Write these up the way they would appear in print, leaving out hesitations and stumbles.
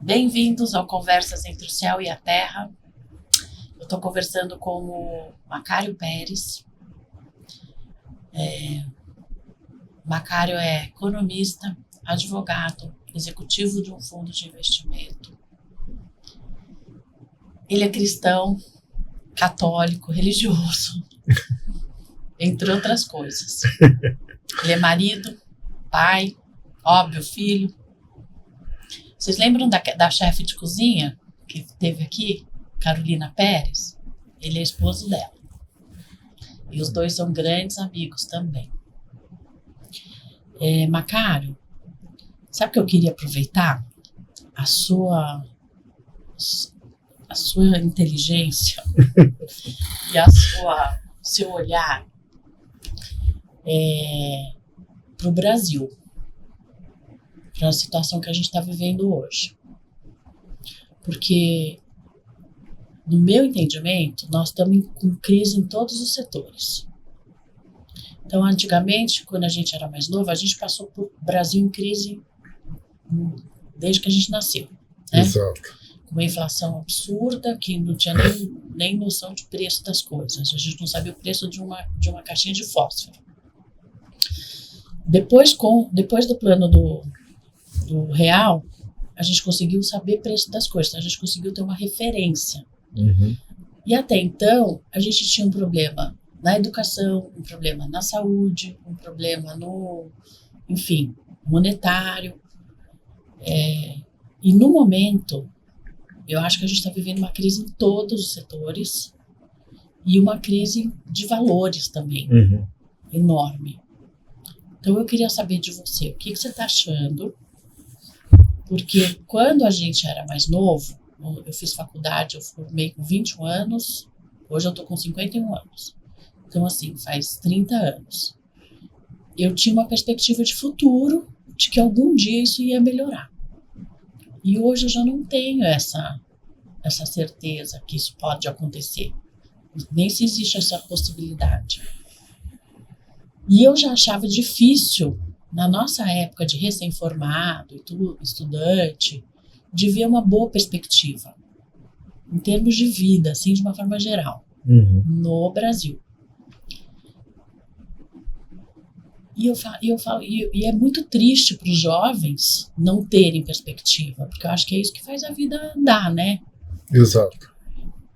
Bem-vindos ao Conversas entre o Céu e a Terra. Eu estou conversando com o Macário Pérez. Macário é economista, advogado, executivo de um fundo de investimento. Ele é cristão, católico, religioso, entre outras coisas. Ele é marido, pai, óbvio, filho. Vocês lembram da chefe de cozinha que teve aqui, Carolina Pérez? Ele é esposo dela. E os dois são grandes amigos também. Macário, sabe o que eu queria aproveitar? A sua inteligência e seu olhar para o Brasil, para a situação que a gente está vivendo hoje. Porque, no meu entendimento, nós estamos com crise em todos os setores. Então, antigamente, quando a gente era mais novo, a gente passou por Brasil em crise desde que a gente nasceu, né? Exato. Com uma inflação absurda, que não tinha nem noção de preço das coisas. A gente não sabia o preço de uma caixinha de fósforo. Depois do plano do real, a gente conseguiu saber o preço das coisas, a gente conseguiu ter uma referência. Uhum. E até então, a gente tinha um problema na educação, um problema na saúde, um problema monetário. E no momento, eu acho que a gente está vivendo uma crise em todos os setores e uma crise de valores também, enorme. Então eu queria saber de você, o que você está achando? Porque quando a gente era mais novo, eu fiz faculdade, eu formei com 21 anos, hoje eu estou com 51 anos. Então, assim, faz 30 anos. Eu tinha uma perspectiva de futuro, de que algum dia isso ia melhorar. E hoje eu já não tenho essa certeza que isso pode acontecer. Nem se existe essa possibilidade. E eu já achava difícil, na nossa época de recém-formado e tudo, estudante, de ver uma boa perspectiva, em termos de vida, assim, de uma forma geral, no Brasil. E é muito triste para os jovens não terem perspectiva, porque eu acho que é isso que faz a vida andar, né? Exato.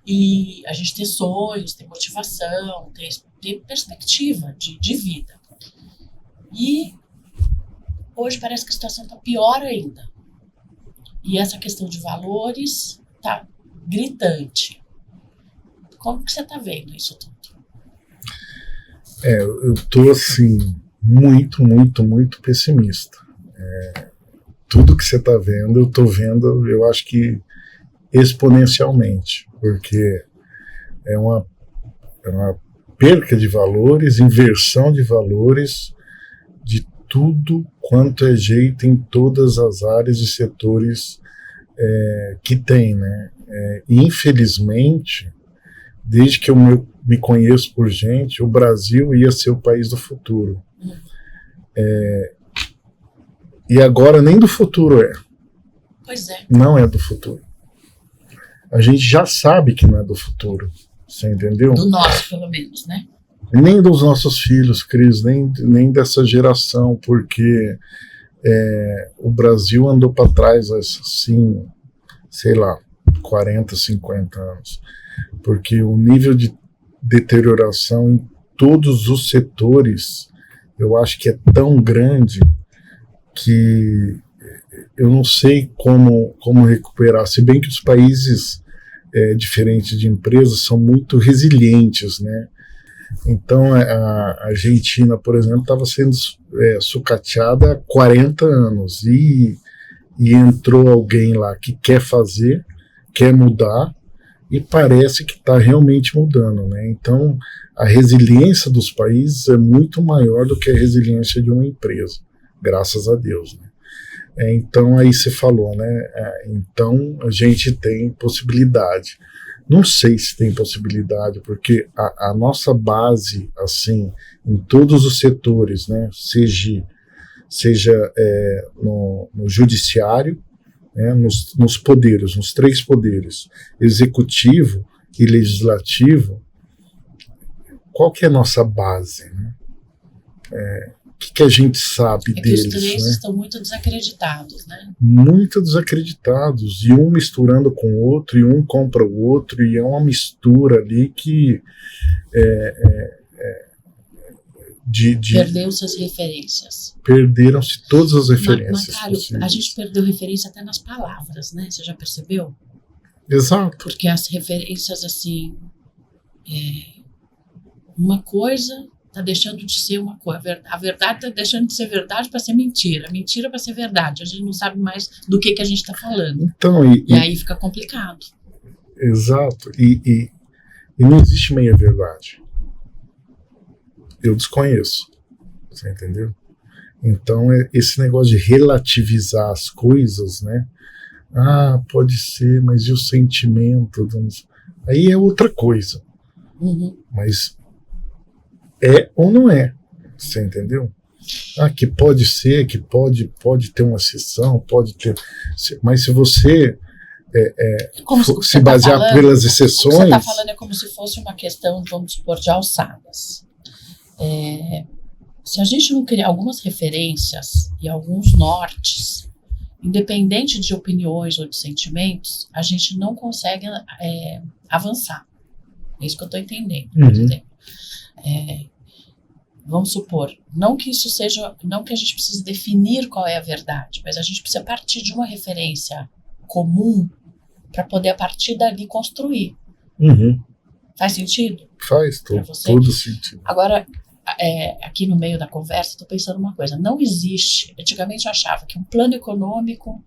E a gente ter sonhos, ter motivação, ter perspectiva de vida. E hoje parece que a situação está pior ainda. E essa questão de valores está gritante. Como que você está vendo isso tudo? Eu estou, assim, muito, muito, muito pessimista. Tudo que você está vendo, eu estou vendo, eu acho que exponencialmente, porque é uma perca de valores, inversão de valores, de tudo quanto é jeito em todas as áreas e setores que tem, né? Infelizmente, desde que eu me conheço por gente, o Brasil ia ser o país do futuro. E agora nem do futuro é. Pois é. Não é do futuro. A gente já sabe que não é do futuro. Você entendeu? Do nosso, pelo menos, né? Nem dos nossos filhos, Cris, nem dessa geração, porque o Brasil andou para trás, assim, sei lá, 40, 50 anos. Porque o nível de deterioração em todos os setores, eu acho que é tão grande que eu não sei como recuperar. Se bem que os países diferentes de empresas são muito resilientes, né? Então a Argentina, por exemplo, estava sendo sucateada há 40 anos e entrou alguém lá que quer fazer, quer mudar e parece que está realmente mudando, né? Então a resiliência dos países é muito maior do que a resiliência de uma empresa, graças a Deus, né? Então aí você falou, né? Então a gente tem possibilidade. Não sei se tem possibilidade, porque a nossa base, assim, em todos os setores, né? Seja no judiciário, né, nos poderes, nos 3 poderes, executivo e legislativo, qual que é a nossa base, né? O que a gente sabe deles? Os 3 né? estão muito desacreditados, né? Muito desacreditados, e um misturando com o outro, e um compra o outro, e é uma mistura ali que Perdeu-se as referências. Perderam-se todas as referências. Macário, a gente perdeu referência até nas palavras, né? Você já percebeu? Exato. Porque as referências, assim, uma coisa está deixando de ser uma coisa. A verdade está deixando de ser verdade para ser mentira. Mentira para ser verdade. A gente não sabe mais do que a gente está falando. Então, e aí fica complicado. Exato. E não existe meia verdade. Eu desconheço. Você entendeu? Então, esse negócio de relativizar as coisas, né? Ah, pode ser, mas e o sentimento? Aí é outra coisa. Uhum. Mas é ou não é? Você entendeu? Ah, que pode ser, que pode ter uma exceção, pode ter. Mas se você se basear pelas exceções. O que você está falando é como se fosse uma questão, vamos supor, de alçadas. Se a gente não criar algumas referências e alguns nortes, independente de opiniões ou de sentimentos, a gente não consegue avançar. É isso que eu estou entendendo. Uhum. Vamos supor, não que isso seja, não que a gente precise definir qual é a verdade, mas a gente precisa partir de uma referência comum para poder a partir dali construir. Uhum. Faz sentido? Faz todo sentido. Agora, aqui no meio da conversa, estou pensando uma coisa. Não existe, antigamente eu achava que um plano econômico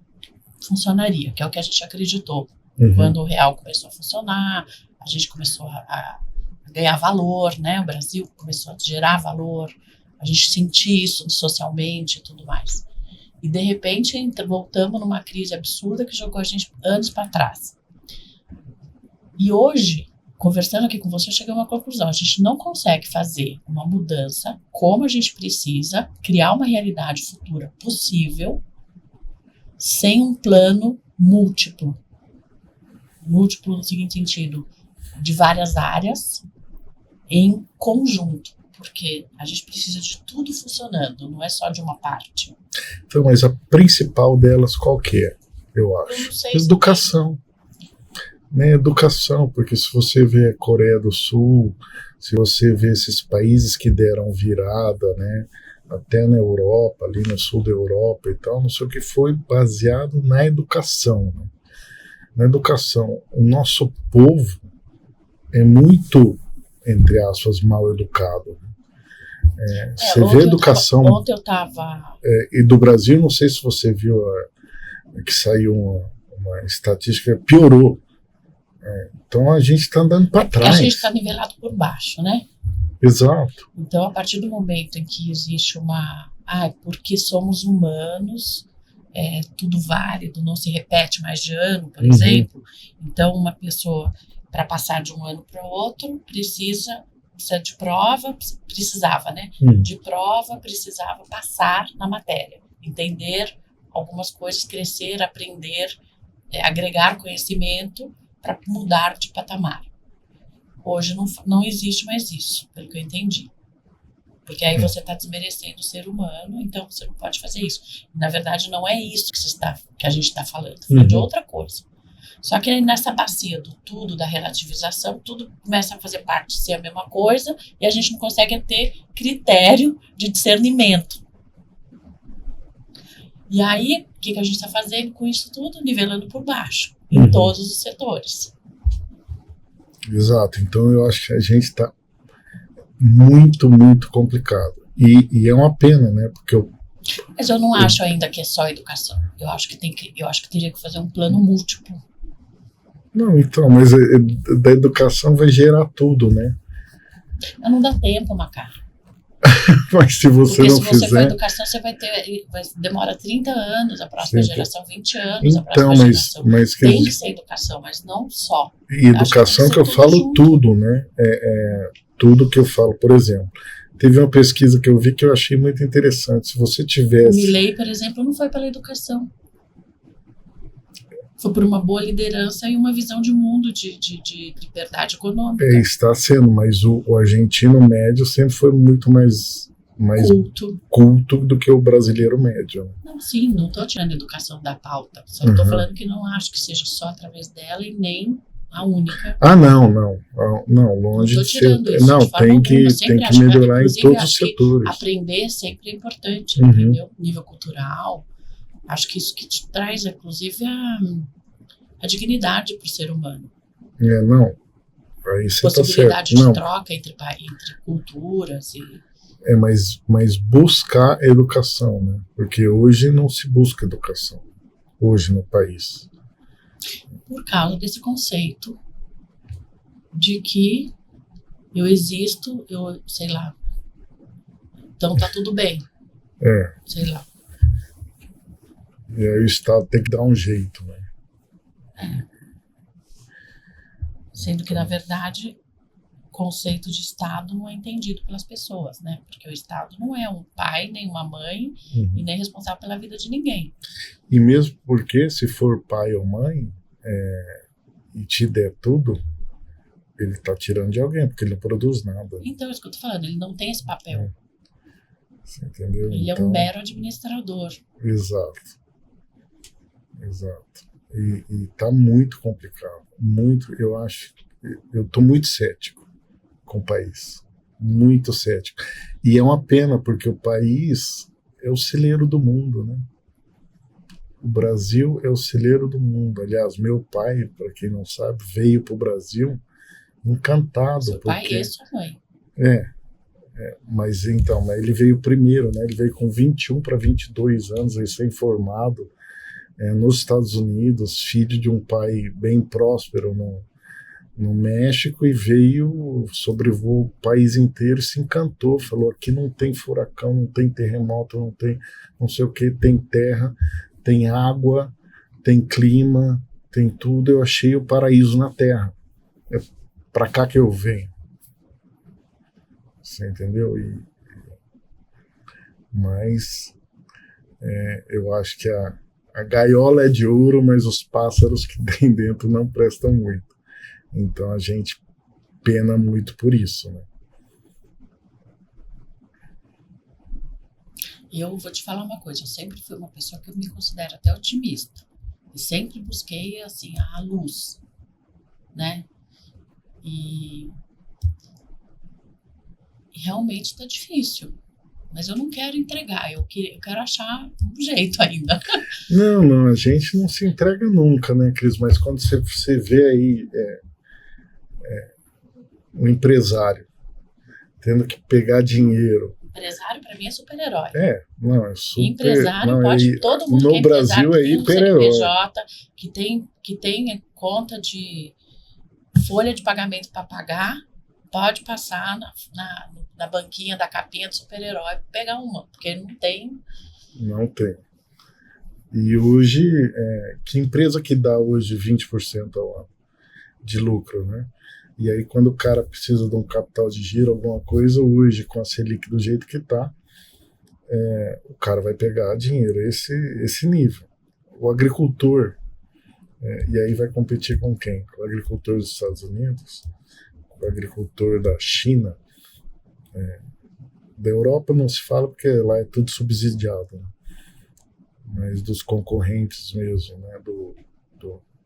funcionaria, que é o que a gente acreditou. Uhum. Quando o real começou a funcionar, a gente começou a ganhar valor, né? O Brasil começou a gerar valor, a gente sentia isso socialmente e tudo mais. E de repente voltamos numa crise absurda que jogou a gente anos para trás. E hoje, conversando aqui com você, eu cheguei a uma conclusão. A gente não consegue fazer uma mudança como a gente precisa, criar uma realidade futura possível, sem um plano múltiplo. Múltiplo no seguinte sentido, de várias áreas em conjunto, porque a gente precisa de tudo funcionando, não é só de uma parte. Então, mas a principal delas qual que é, eu acho? Eu não sei educação. Né, educação, porque se você vê a Coreia do Sul, se você vê esses países que deram virada, né, até na Europa, ali no sul da Europa e tal, não sei o que, foi baseado na educação. Né? Na educação, o nosso povo é muito, entre aspas, mal educado. Você vê a educação. Ontem eu estava. E do Brasil, não sei se você viu que saiu uma estatística, piorou. Então a gente está andando para trás. A gente está nivelado por baixo, né? Exato. Então, a partir do momento em que existe porque somos humanos, tudo válido, não se repete mais de ano, por exemplo. Então, uma pessoa, para passar de um ano para o outro, precisa de prova, precisava, né? De prova, precisava passar na matéria, entender algumas coisas, crescer, aprender, agregar conhecimento para mudar de patamar. Hoje não existe mais isso, pelo que eu entendi. Porque aí você está desmerecendo o ser humano, então você não pode fazer isso. Na verdade, não é isso que a gente está falando, de outra coisa. Só que aí nessa bacia do tudo, da relativização, tudo começa a fazer parte de ser a mesma coisa e a gente não consegue ter critério de discernimento. E aí, o que a gente está fazendo com isso tudo? Nivelando por baixo, em todos os setores. Exato. Então, eu acho que a gente está muito, muito complicado. E é uma pena, né? Porque Mas eu não acho ainda que é só educação. Eu acho que teria que fazer um plano múltiplo. Não, então, mas da educação vai gerar tudo, né? Mas não dá tempo, Macaco. Mas se você não fizer... Porque se você for educação, você demora 30 anos, a próxima geração 20 anos, a próxima geração. Mas tem que ser educação, mas não só. E educação que eu falo junto. Tudo, né? Tudo que eu falo, por exemplo. Teve uma pesquisa que eu vi que eu achei muito interessante. Se você tivesse... O Milei, por exemplo, não foi pela educação. Foi por uma boa liderança e uma visão de mundo de liberdade econômica. Está sendo, mas o argentino médio sempre foi muito mais culto do que o brasileiro médio. Não, sim, não estou tirando a educação da pauta. Só estou falando que não acho que seja só através dela e nem a única. Não, longe de ser. Não, tem que melhorar em todos os setores. Aprender sempre é importante, entendeu? Nível cultural. Acho que isso que te traz, inclusive, a dignidade para o ser humano. Não. Aí você possibilidade tá certo. De troca entre culturas. Mas buscar educação, né? Porque hoje não se busca educação. Hoje no país. Por causa desse conceito de que eu existo, eu sei lá. Então tá tudo bem. Sei lá. E aí o Estado tem que dar um jeito, né? Sendo que, na verdade, o conceito de Estado não é entendido pelas pessoas, né? Porque o Estado não é um pai, nem uma mãe, e nem responsável pela vida de ninguém. E mesmo porque, se for pai ou mãe, e te der tudo, ele tá tirando de alguém, porque ele não produz nada. Então, é isso que eu tô falando, ele não tem esse papel. Você entendeu? Ele é um mero administrador. Exato. E tá muito complicado. Eu acho. Eu tô muito cético com o país. Muito cético. E é uma pena, porque o país é o celeiro do mundo, né? O Brasil é o celeiro do mundo. Aliás, meu pai, para quem não sabe, veio pro Brasil encantado. Seu pai e sua mãe. Mas ele veio primeiro, né? Ele veio com 21 para 22 anos, recém-formado, nos Estados Unidos, filho de um pai bem próspero no México, e veio, sobrevoou o país inteiro e se encantou. Falou: aqui não tem furacão, não tem terremoto, não tem não sei o que, tem terra, tem água, tem clima, tem tudo. Eu achei o paraíso na terra. É para cá que eu venho. Você entendeu? Mas eu acho que a gaiola é de ouro, mas os pássaros que tem dentro não prestam muito. Então a gente pena muito por isso, né? E eu vou te falar uma coisa, eu sempre fui uma pessoa que eu me considero até otimista. E sempre busquei, assim, a luz, né? E realmente tá difícil. Mas eu não quero entregar, eu quero achar um jeito ainda. Não, a gente não se entrega nunca, né, Cris? Mas quando você vê aí um empresário tendo que pegar dinheiro. Empresário, para mim, é super-herói. É super. Empresário pode, todo mundo no que é Brasil é hiper-herói. CNPJ, que tem conta de folha de pagamento para pagar, pode passar na banquinha da capinha do super-herói para pegar uma, porque não tem. Não tem. E hoje, que empresa que dá hoje 20% ao ano de lucro, né? E aí, quando o cara precisa de um capital de giro, alguma coisa, hoje, com a Selic do jeito que está, o cara vai pegar dinheiro, esse nível. O agricultor, e aí vai competir com quem? Com o agricultor dos Estados Unidos, com o agricultor da China. Da Europa não se fala, porque lá é tudo subsidiado, né? Mas dos concorrentes mesmo, né?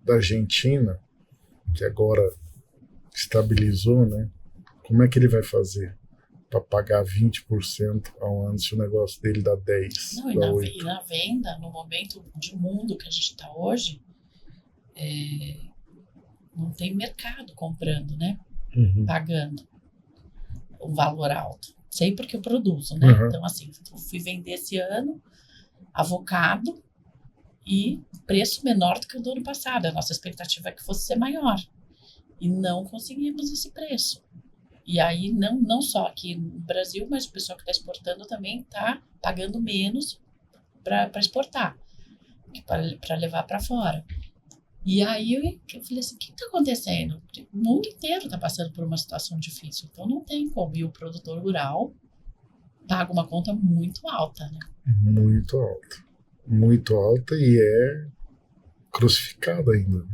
Da Argentina, que agora estabilizou, né? Como é que ele vai fazer para pagar 20% ao ano se o negócio dele dá 10%? Não, e na venda, no momento de mundo que a gente está hoje, não tem mercado comprando, né? Pagando um valor alto. Sei porque eu produzo, né? Então, assim, eu fui vender esse ano avocado e preço menor do que o do ano passado. A nossa expectativa é que fosse ser maior. E não conseguimos esse preço. E aí, não só aqui no Brasil, mas o pessoal que está exportando também está pagando menos para exportar, para levar para fora. E aí eu falei assim, o que está acontecendo? O mundo inteiro está passando por uma situação difícil, então não tem como. E o produtor rural paga uma conta muito alta, né? Muito alta. Muito alta, e crucificado ainda.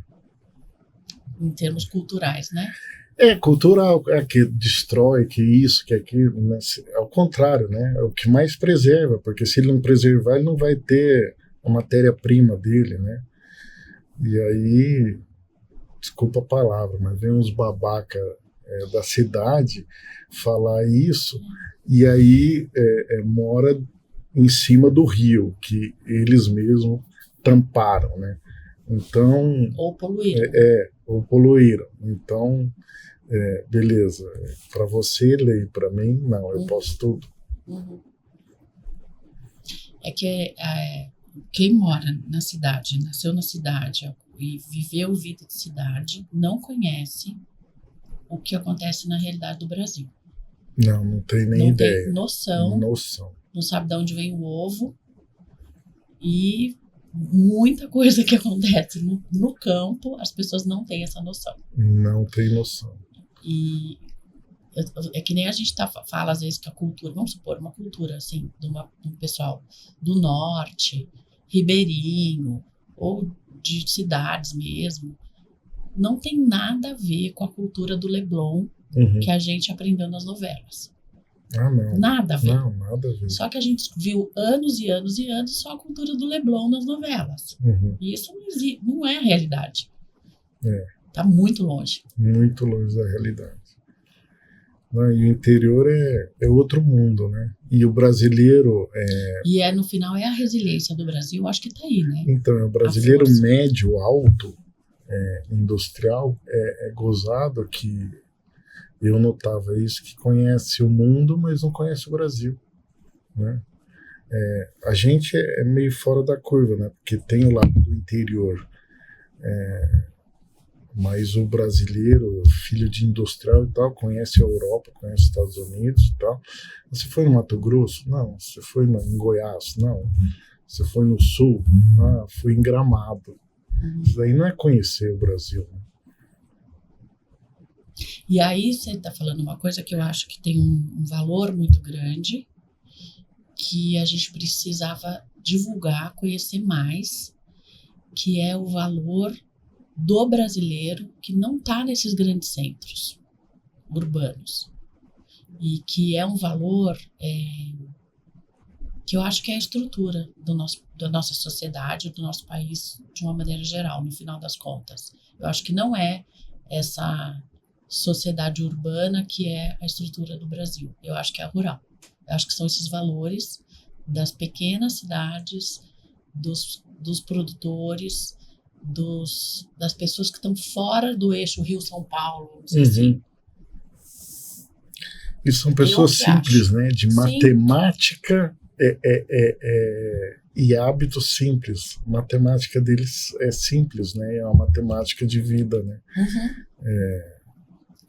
Em termos culturais, né? É cultural, é que destrói, que isso, que aquilo, né? Ao contrário, né? É o que mais preserva, porque se ele não preservar, ele não vai ter a matéria-prima dele, né? E aí, desculpa a palavra, mas vem uns babaca da cidade falar isso, e aí mora em cima do rio, que eles mesmos tamparam, né? Então... Ou poluíram. Ou poluíram. Então... beleza, para você, lei, para mim, não, eu posso tudo. Uhum. É que quem mora na cidade, nasceu na cidade e viveu vida de cidade, não conhece o que acontece na realidade do Brasil. Não tem nem ideia. Tem noção. Não sabe de onde vem o ovo. E muita coisa que acontece no campo, as pessoas não têm essa noção. Não tem noção. E é que nem a gente fala às vezes que a cultura, vamos supor, uma cultura assim, de um pessoal do norte, ribeirinho, ou de cidades mesmo, não tem nada a ver com a cultura do Leblon que a gente aprendeu nas novelas. Não. Nada a ver. Não, nada a ver. Só que a gente viu anos e anos e anos só a cultura do Leblon nas novelas. E isso não é a realidade. Está muito longe. Muito longe da realidade. E o interior é outro mundo, né? E o brasileiro... E no final é a resiliência do Brasil, acho que está aí, né? Então, o brasileiro médio, alto, industrial, é gozado que eu notava isso, que conhece o mundo, mas não conhece o Brasil, né? A gente é meio fora da curva, né? Porque tem o lado do interior, mas o brasileiro, filho de industrial e tal, conhece a Europa, conhece os Estados Unidos e tal. Você foi no Mato Grosso? Não. Você foi em Goiás? Não. Você foi no Sul? Fui em Gramado. Isso daí não é conhecer o Brasil, né? E aí você está falando uma coisa que eu acho que tem um valor muito grande, que a gente precisava divulgar, conhecer mais, que é o valor do brasileiro que não está nesses grandes centros urbanos. E que é um valor que eu acho que é a estrutura da nossa sociedade, do nosso país, de uma maneira geral, no final das contas. Eu acho que não é essa sociedade urbana que é a estrutura do Brasil. Eu acho que é a rural. Eu acho que são esses valores das pequenas cidades, dos produtores, das pessoas que estão fora do eixo Rio-São Paulo, assim. E são pessoas simples, né? De matemática e hábitos simples. A matemática deles é simples, né? É uma matemática de vida, né?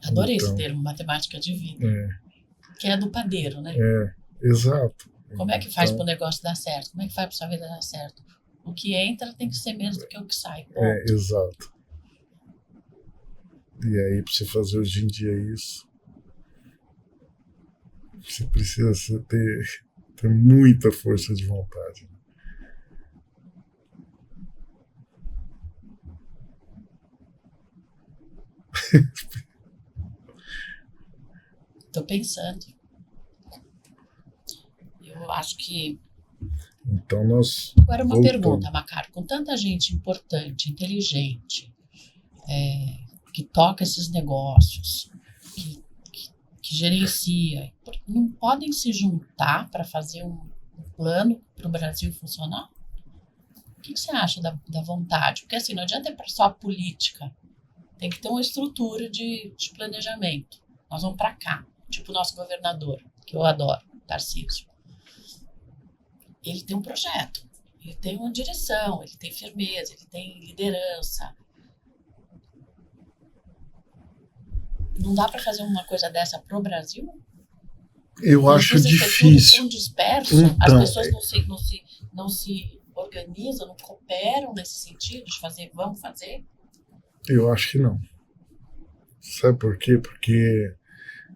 Adorei esse termo, matemática de vida. Que é do padeiro, né? Exato. Como é que faz para o negócio dar certo? Como é que faz para sua vida dar certo? O que entra tem que ser menos do que o que sai. Exato. E aí, para você fazer hoje em dia isso, você precisa ter muita força de vontade. Estou pensando. Eu acho que... Então nós... Agora uma pergunta, Macário. Com tanta gente importante, inteligente, que toca esses negócios, que gerencia, não podem se juntar para fazer um plano para o Brasil funcionar? O que você acha da vontade? Porque assim, não adianta só a política. Tem que ter uma estrutura de planejamento. Nós vamos para cá. Tipo o nosso governador, que eu adoro, Tarcísio. Ele tem um projeto, ele tem uma direção, ele tem firmeza, ele tem liderança. Não dá para fazer uma coisa dessa pro Brasil? Eu acho difícil. Tão disperso, então, as pessoas não se organizam, não cooperam nesse sentido de fazer, vamos fazer? Eu acho que não. Sabe por quê? Porque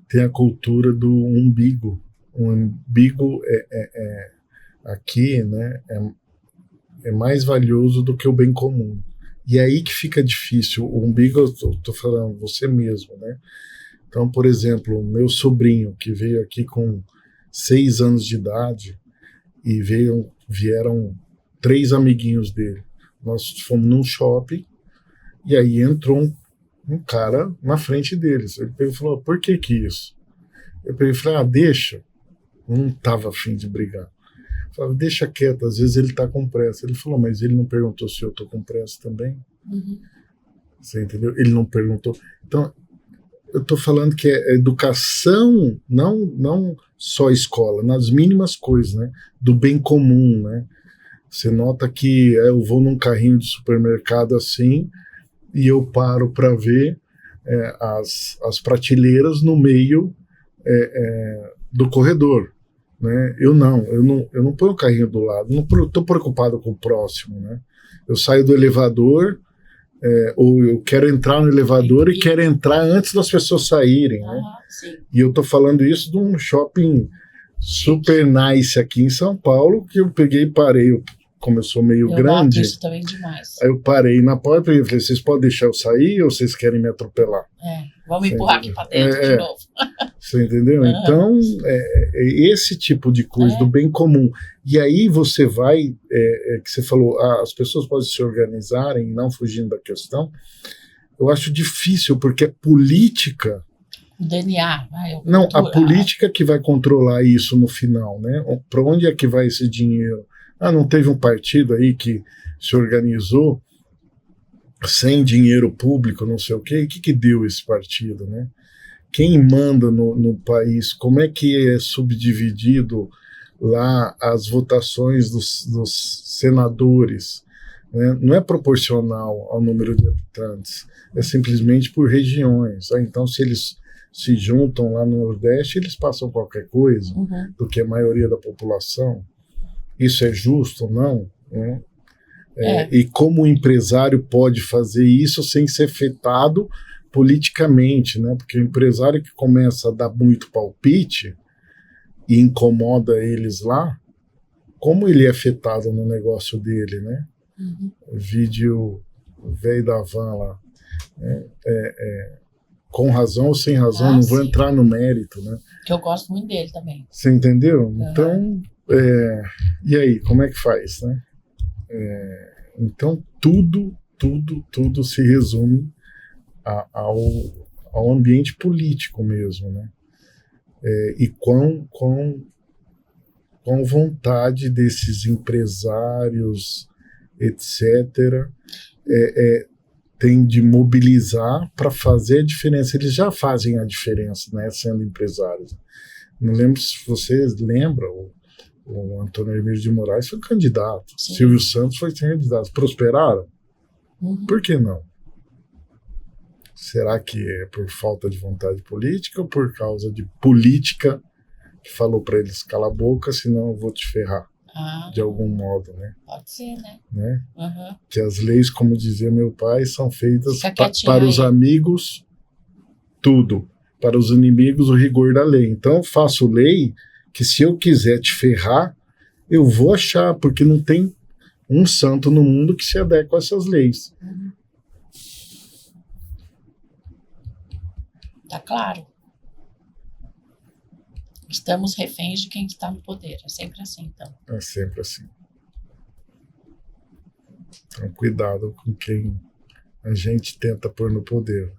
tem a cultura do umbigo. O umbigo aqui, né, é mais valioso do que o bem comum. E aí que fica difícil. O umbigo, eu tô falando, você mesmo, né? Então, por exemplo, o meu sobrinho, que veio aqui com 6 anos de idade, e vieram 3 amiguinhos dele. Nós fomos num shopping, e aí entrou um cara na frente deles. Ele falou, por que isso? Eu falei, deixa. Eu não estava afim de brigar. Eu falei, deixa quieto, às vezes ele está com pressa. Ele falou, mas ele não perguntou se eu estou com pressa também? Uhum. Você entendeu? Ele não perguntou. Então, eu estou falando que é educação, não só escola, nas mínimas coisas, né? Do bem comum, né? Você nota que eu vou num carrinho de supermercado assim e eu paro para ver as prateleiras no meio do corredor, né? Eu não ponho o carrinho do lado, não estou preocupado com o próximo, né? Eu saio do elevador, ou eu quero entrar no elevador e quero entrar antes das pessoas saírem, né? Sim. E eu estou falando isso de um shopping super nice aqui em São Paulo, que eu peguei e parei, como eu sou meio grande. Isso também demais. Aí eu parei na porta e falei, vocês podem deixar eu sair ou vocês querem me atropelar? Vamos me empurrar aqui para dentro de novo. Você entendeu? Uhum. Então, esse tipo de coisa do bem comum. E aí você vai, que você falou, as pessoas podem se organizarem, não fugindo da questão. Eu acho difícil, porque a política... O DNA. Não, a política que vai controlar isso no final, né? Para onde é que vai esse dinheiro? Não teve um partido aí que se organizou sem dinheiro público, não sei o quê. O que deu esse partido, né? Quem manda no país? Como é que é subdividido lá as votações dos senadores? Né? Não é proporcional ao número de habitantes, é simplesmente por regiões. Então, se eles se juntam lá no Nordeste, eles passam qualquer coisa do que a maioria da população. Isso é justo ou não? Né? E como o empresário pode fazer isso sem ser afetado politicamente, né? Porque o empresário que começa a dar muito palpite e incomoda eles lá, como ele é afetado no negócio dele, né? Vídeo velho da van lá. Com razão ou sem razão, não vou entrar no mérito, né? Que eu gosto muito dele também. Você entendeu? Então, e aí, como é que faz, né? Então, tudo se resume ao ambiente político mesmo, né? E com vontade desses empresários, etc., tem de mobilizar para fazer a diferença. Eles já fazem a diferença, né, sendo empresários. Não lembro se vocês lembram, o Antônio Hermílio de Moraes foi candidato, sim. Silvio Santos foi candidato. Prosperaram? Por que não? Será que é por falta de vontade política ou por causa de política que falou para eles, cala a boca, senão eu vou te ferrar? De algum modo, né? Pode ser, né? Que as leis, como dizia meu pai, são feitas para os amigos, tudo. Para os inimigos, o rigor da lei. Então, eu faço lei que se eu quiser te ferrar, eu vou achar, porque não tem um santo no mundo que se adequa a essas leis. Tá claro. Estamos reféns de quem está no poder. É sempre assim, então. É sempre assim. Então, cuidado com quem a gente tenta pôr no poder.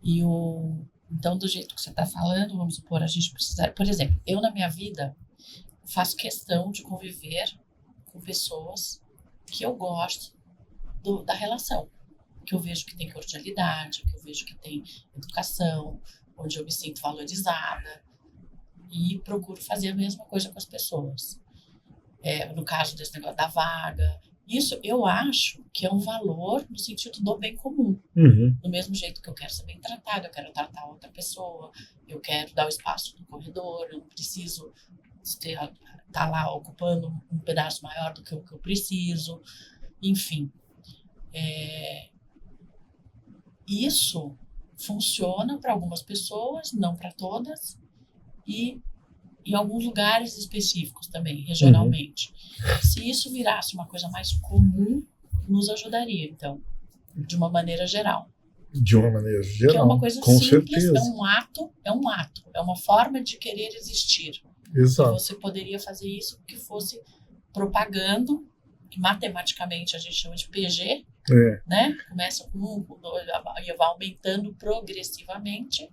Então, do jeito que você está falando, vamos supor, a gente precisar... Por exemplo, eu na minha vida faço questão de conviver com pessoas que eu gosto da relação. Que eu vejo que tem cordialidade, que eu vejo que tem educação, onde eu me sinto valorizada e procuro fazer a mesma coisa com as pessoas. No caso desse negócio da vaga, isso eu acho que é um valor no sentido do bem comum. Do mesmo jeito que eu quero ser bem tratada, eu quero tratar outra pessoa, eu quero dar o espaço no corredor, eu não preciso estar lá ocupando um pedaço maior do que o que eu preciso. Enfim, isso funciona para algumas pessoas, não para todas, e em alguns lugares específicos também, regionalmente. Se isso virasse uma coisa mais comum, nos ajudaria, então, de uma maneira geral. De uma maneira geral, que é uma coisa com simples, certeza. é uma forma de querer existir. Exato. E você poderia fazer isso que fosse propagando, que matematicamente a gente chama de PG, né? Começa com 1, com 2, e vai aumentando progressivamente.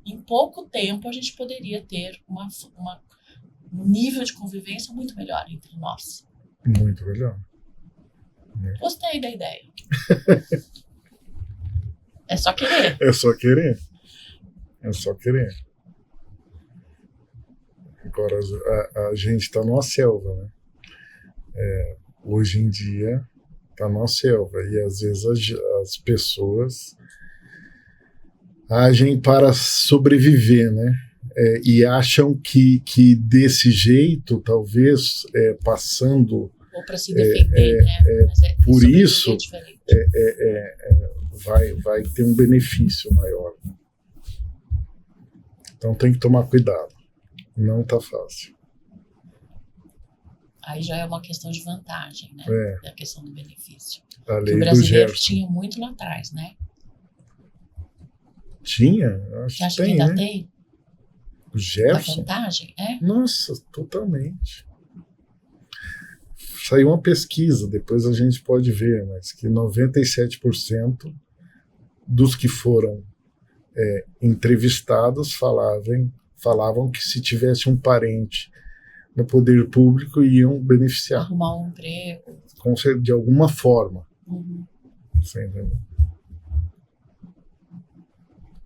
Em pouco tempo a gente poderia ter um nível de convivência muito melhor entre nós. Muito melhor. Gostei da ideia. É só querer. É só querer. É só querer. Agora a gente está numa selva, né? Hoje em dia está numa selva e às vezes as pessoas agem para sobreviver, né? E acham que desse jeito, talvez passando ou para se defender, né? Mas por isso é vai ter um benefício maior. Então tem que tomar cuidado. Não está fácil. Aí já é uma questão de vantagem, né? É a questão do benefício. A lei que o brasileiro tinha muito lá atrás, né? Tinha? Acho Você acha que tem, ainda né? tem? O Jefferson? A vantagem? Nossa, totalmente. Saiu uma pesquisa, depois a gente pode ver, mas que 97% dos que foram entrevistados falavam que se tivesse um parente no poder público iam beneficiar. Arrumar um emprego. De alguma forma. Você entendeu?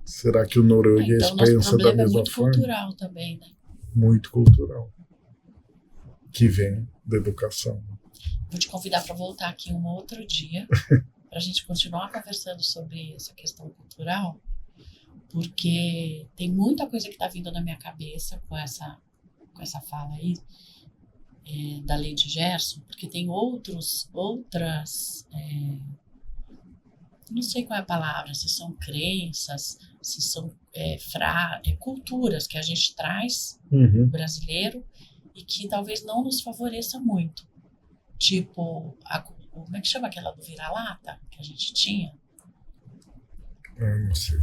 Será que o norueguês então, pensa da mesma forma? É muito cultural também, né? Muito cultural. Que vem da educação. Vou te convidar para voltar aqui um outro dia para a gente continuar conversando sobre essa questão cultural, porque tem muita coisa que está vindo na minha cabeça com essa fala aí da lei de Gerson, porque tem outras, não sei qual é a palavra, se são crenças, se são culturas que a gente traz, brasileiro, e que talvez não nos favoreça muito. Tipo, como é que chama aquela do vira-lata que a gente tinha? Não sei.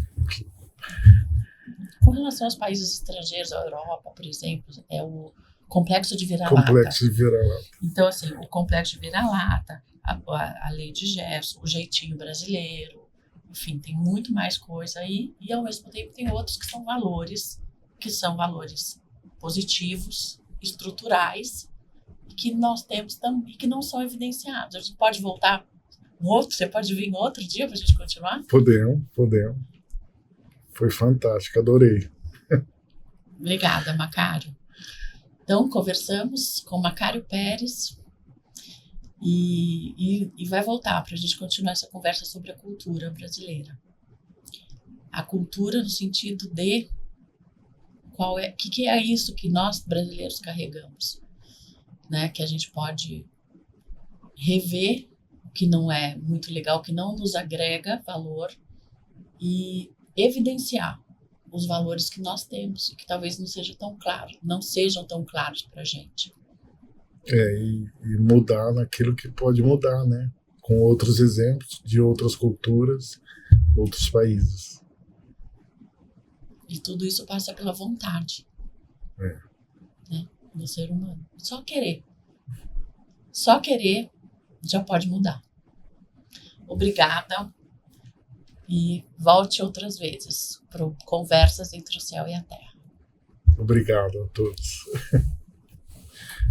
Com relação aos países estrangeiros, a Europa, por exemplo, é o complexo de vira-lata. Complexo de vira-lata. Então, assim, o complexo de vira-lata, a lei de Gerson, o jeitinho brasileiro, enfim, tem muito mais coisa aí, e ao mesmo tempo tem outros que são valores positivos, estruturais, que nós temos também, que não são evidenciados. A gente pode voltar você pode vir outro dia para a gente continuar? Podemos. Foi fantástico, adorei. Obrigada, Macário. Então, conversamos com Macário Pérez e vai voltar para a gente continuar essa conversa sobre a cultura brasileira. A cultura no sentido de que é isso que nós brasileiros carregamos, né? Que a gente pode rever o que não é muito legal, que não nos agrega valor e evidenciar os valores que nós temos e que talvez não sejam tão claros para a gente. E mudar naquilo que pode mudar, né? Com outros exemplos de outras culturas, outros países. E tudo isso passa pela vontade, né, do ser humano. Só querer já pode mudar. Obrigada. E volte outras vezes para conversas entre o céu e a terra. Obrigado a todos.